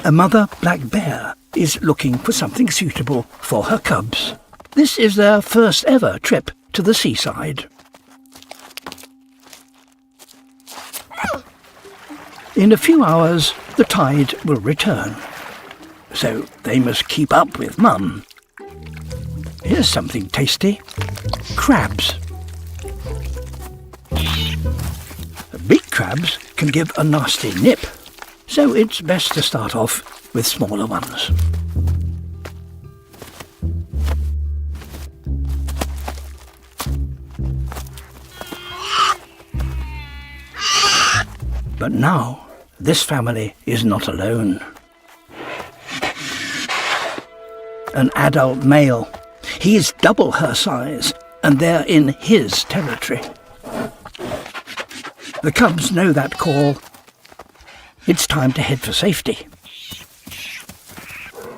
A mother black bear is looking for something suitable for her cubs. This is their first ever trip to the seaside. In a few hours, the tide will return, so they must keep up with Mum. Here's something tasty. Crabs. Big crabs can give a nasty nip, so it's best to start off with smaller ones. But now, this family is not alone. An adult male. He is double her size, and they're in his territory. The cubs know that call. It's time to head for safety.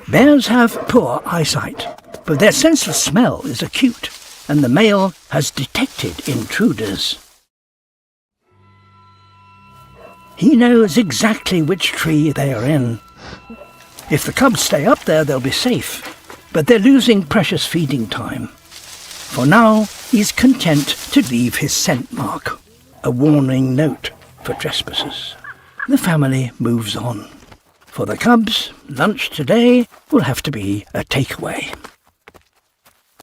Bears have poor eyesight, but their sense of smell is acute, and the male has detected intruders. He knows exactly which tree they are in. If the cubs stay up there, they'll be safe, but they're losing precious feeding time. For now, he's content to leave his scent mark, a warning note for trespassers. The family moves on. For the cubs, lunch today will have to be a takeaway.